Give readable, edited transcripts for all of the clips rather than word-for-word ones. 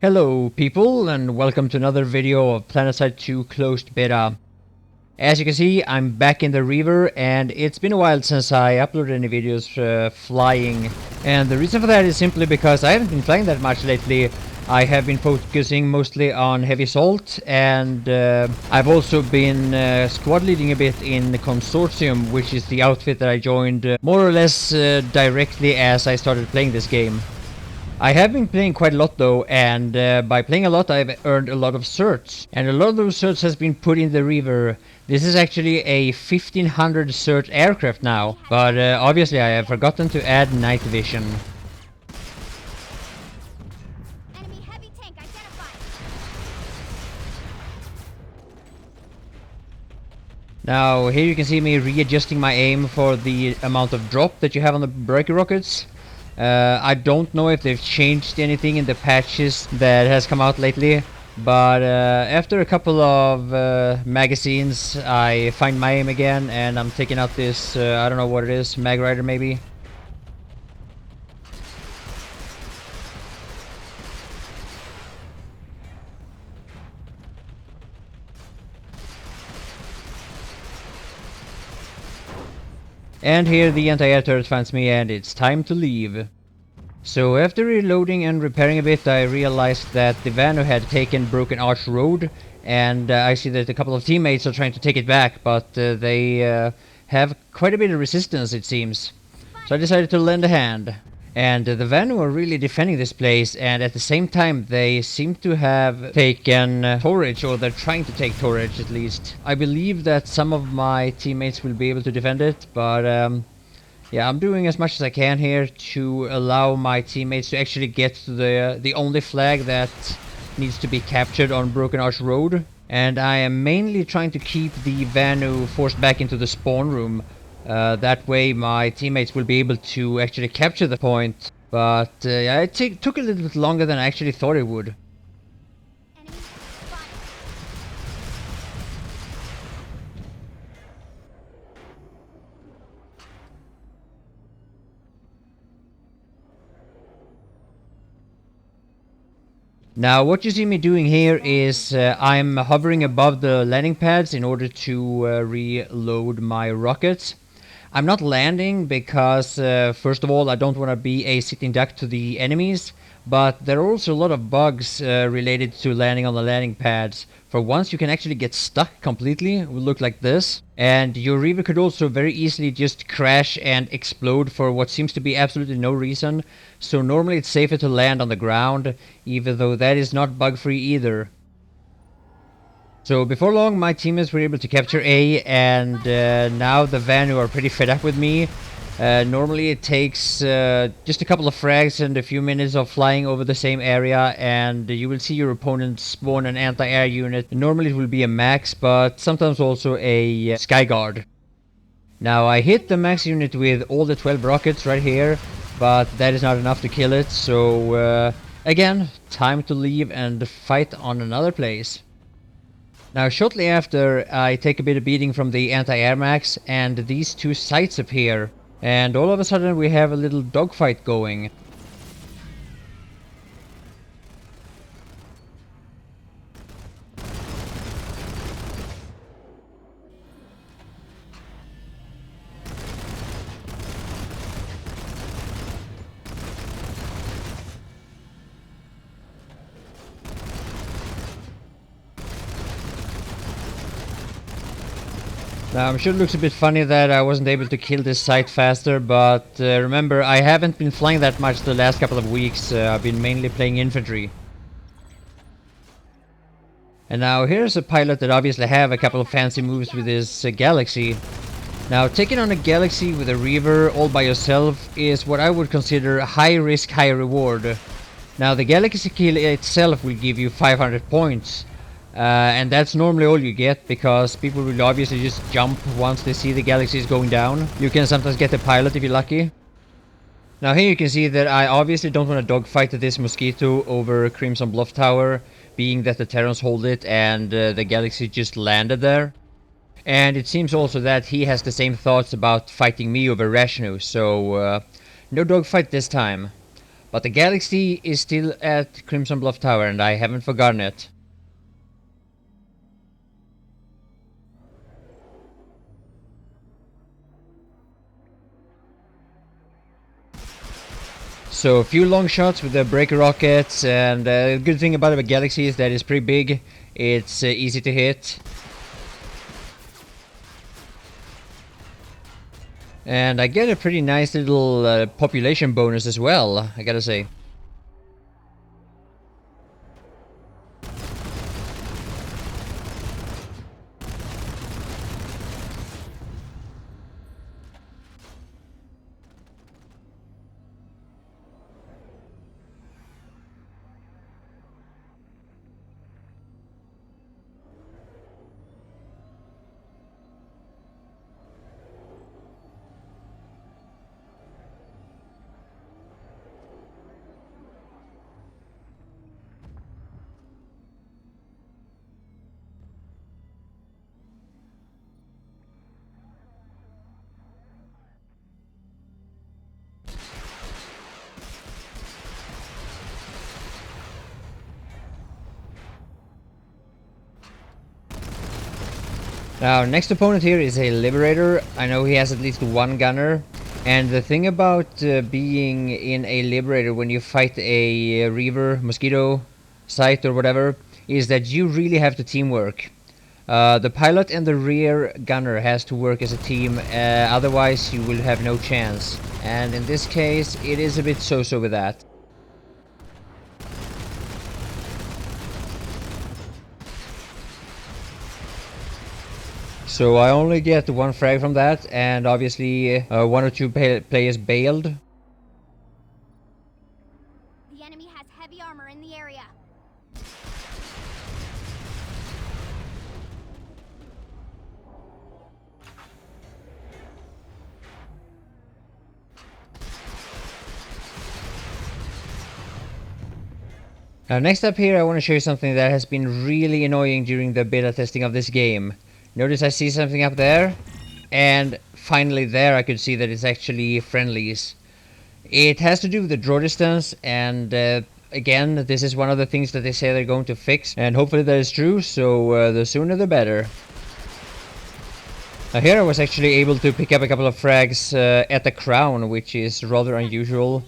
Hello people, and welcome to another video of Planetside 2 closed beta. As you can see, I'm back in the Reaver, and it's been a while since I uploaded any videos flying. And the reason for that is simply because I haven't been flying that much lately. I have been focusing mostly on heavy assault, and I've also been squad leading a bit in the Consortium, which is the outfit that I joined more or less directly as I started playing this game. I have been playing quite a lot though, and by playing a lot I've earned a lot of certs. And a lot of those certs has been put in the Reaver. This is actually a 1500 cert aircraft now, but obviously I have forgotten to add night vision. Enemy heavy tank identified. Now here you can see me readjusting my aim for the amount of drop that you have on the breaker rockets. I don't know if they've changed anything in the patches that has come out lately, but after a couple of magazines I find my aim again, and I'm taking out this, I don't know what it is, Mag Rider maybe? And here the anti-air turret finds me, and it's time to leave. So after reloading and repairing a bit, I realized that the Vanu had taken Broken Arch Road, and I see that a couple of teammates are trying to take it back, but they have quite a bit of resistance, it seems. So I decided to lend a hand. And the Vanu are really defending this place, and at the same time they seem to have taken Torridge, or they're trying to take Torridge at least. I believe that some of my teammates will be able to defend it, but yeah, I'm doing as much as I can here to allow my teammates to actually get to the only flag that needs to be captured on Broken Arch Road. And I am mainly trying to keep the Vanu forced back into the spawn room. That way my teammates will be able to actually capture the point. But yeah, it took a little bit longer than I actually thought it would. Enemy spotted. Now what you see me doing here is I'm hovering above the landing pads in order to reload my rockets. I'm not landing because first of all I don't want to be a sitting duck to the enemies, but there are also a lot of bugs related to landing on the landing pads. For once you can actually get stuck completely, it will look like this, and your Reaver could also very easily just crash and explode for what seems to be absolutely no reason. So normally it's safer to land on the ground, even though that is not bug free either. So before long my teammates were able to capture A, and now the Vanu are pretty fed up with me. Normally it takes just a couple of frags and a few minutes of flying over the same area, and you will see your opponent spawn an anti-air unit. Normally it will be a max, but sometimes also a Skyguard. Now I hit the max unit with all the 12 rockets right here, but that is not enough to kill it, so again, time to leave and fight on another place. Now shortly after I take a bit of beating from the anti-air max, and these two sights appear, and all of a sudden we have a little dogfight going. Now I'm sure it looks a bit funny that I wasn't able to kill this site faster, but remember, I haven't been flying that much the last couple of weeks. I've been mainly playing infantry. And now here's a pilot that obviously have a couple of fancy moves with his Galaxy. Now taking on a Galaxy with a Reaver all by yourself is what I would consider high risk, high reward. Now the Galaxy kill itself will give you 500 points. And that's normally all you get, because people will obviously just jump once they see the galaxies going down. You can sometimes get a pilot if you're lucky. Now here you can see that I obviously don't want to dogfight this Mosquito over Crimson Bluff Tower, being that the Terrans hold it and the galaxy just landed there. And it seems also that he has the same thoughts about fighting me over Rashnu, so no dogfight this time. But the galaxy is still at Crimson Bluff Tower, and I haven't forgotten it. So a few long shots with the breaker rockets, and the good thing about the galaxy is that it's pretty big. It's easy to hit. And I get a pretty nice little population bonus as well, I gotta say. Now, next opponent here is a Liberator. I know he has at least one gunner. And the thing about being in a Liberator when you fight a Reaver, Mosquito, Scythe or whatever, is that you really have to teamwork. The pilot and the rear gunner has to work as a team, otherwise you will have no chance. And in this case, it is a bit so-so with that. So I only get one frag from that, and obviously one or two players bailed. The enemy has heavy armor in the area. Now next up here I want to show you something that has been really annoying during the beta testing of this game. Notice I see something up there, and finally there I could see that it's actually friendlies. It has to do with the draw distance, and again, this is one of the things that they say they're going to fix, and hopefully that is true, so the sooner the better. Now here I was actually able to pick up a couple of frags at the crown, which is rather unusual.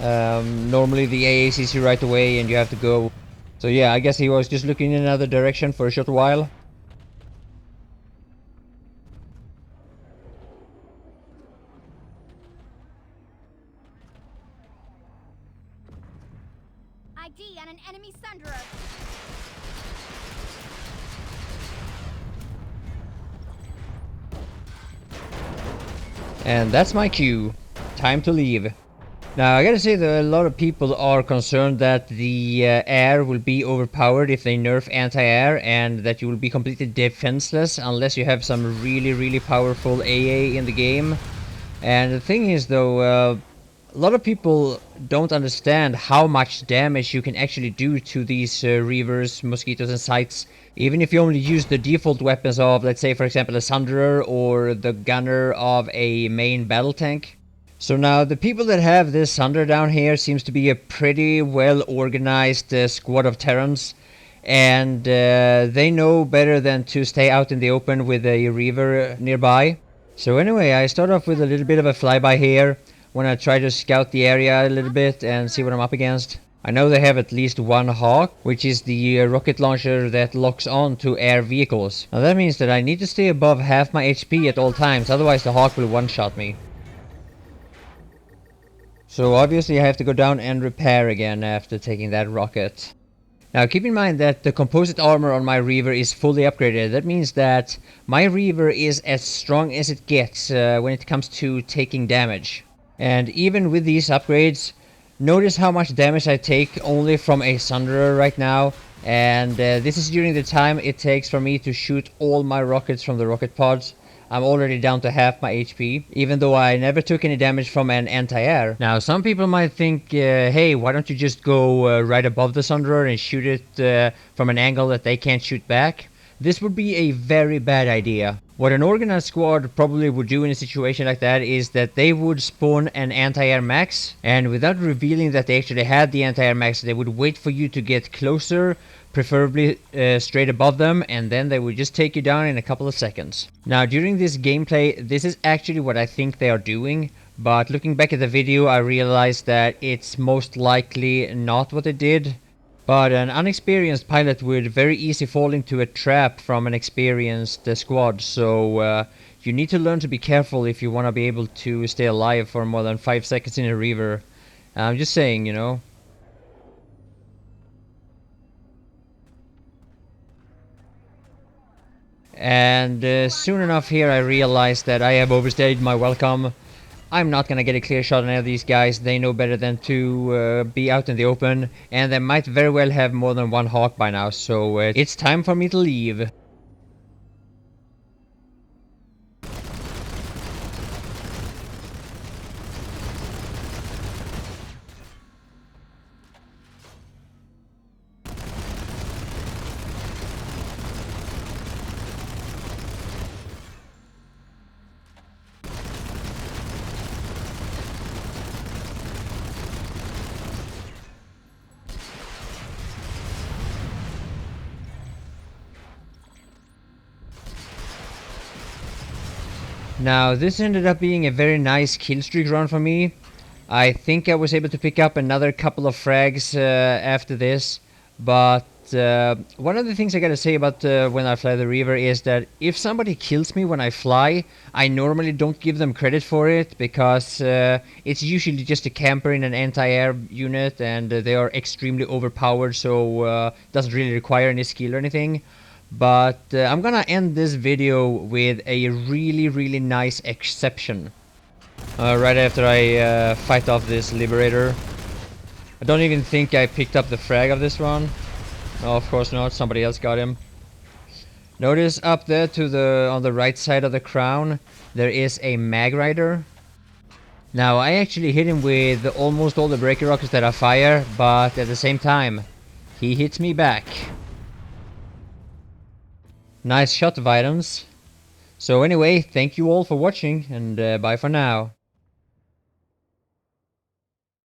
Normally the AA sees you right away and you have to go. So yeah, I guess he was just looking in another direction for a short while. ID on an enemy Sunderer. And that's my cue. Time to leave. Now I gotta say that a lot of people are concerned that the air will be overpowered if they nerf anti-air, and that you will be completely defenseless unless you have some really powerful AA in the game. And the thing is though, a lot of people don't understand how much damage you can actually do to these Reavers, Mosquitoes and Scythes, even if you only use the default weapons of, let's say for example, a Sunderer or the gunner of a main battle tank. So now the people that have this Sunderer down here seems to be a pretty well organized squad of Terrans, and they know better than to stay out in the open with a Reaver nearby. So anyway, I start off with a little bit of a flyby here, when I try to scout the area a little bit and see what I'm up against. I know they have at least one Hawk, which is the rocket launcher that locks on to air vehicles. Now that means that I need to stay above half my HP at all times, otherwise the Hawk will one-shot me. So obviously I have to go down and repair again after taking that rocket. Now keep in mind that the composite armor on my Reaver is fully upgraded. That means that my Reaver is as strong as it gets when it comes to taking damage. And even with these upgrades, notice how much damage I take only from a Sunderer right now. And this is during the time it takes for me to shoot all my rockets from the rocket pods. I'm already down to half my HP, even though I never took any damage from an anti-air. Now some people might think, hey, why don't you just go right above the Sunderer and shoot it from an angle that they can't shoot back? This would be a very bad idea. What an organized squad probably would do in a situation like that is that they would spawn an anti-air max, and without revealing that they actually had the anti-air max, they would wait for you to get closer, preferably straight above them, and then they would just take you down in a couple of seconds. Now, during this gameplay, this is actually what I think they are doing, but looking back at the video, I realized that it's most likely not what they did. But an unexperienced pilot would very easily fall into a trap from an experienced squad, so you need to learn to be careful if you want to be able to stay alive for more than 5 seconds in a Reaver. I'm just saying, you know. And soon enough here I realized that I have overstayed my welcome. I'm not gonna get a clear shot on any of these guys. They know better than to be out in the open, and they might very well have more than one hawk by now, so it's time for me to leave. Now, this ended up being a very nice killstreak run for me. I think I was able to pick up another couple of frags after this, but one of the things I gotta say about when I fly the Reaver is that if somebody kills me when I fly, I normally don't give them credit for it, because it's usually just a camper in an anti-air unit, and they are extremely overpowered, so doesn't really require any skill or anything. But I'm gonna end this video with a really nice exception. Right after I fight off this Liberator. I don't even think I picked up the frag of this one. No, of course not. Somebody else got him. Notice up there on the right side of the crown, there is a Mag Rider. Now, I actually hit him with almost all the breaker rockets that I fire, but at the same time, he hits me back. Nice shot of items. So anyway, thank you all for watching, and bye for now.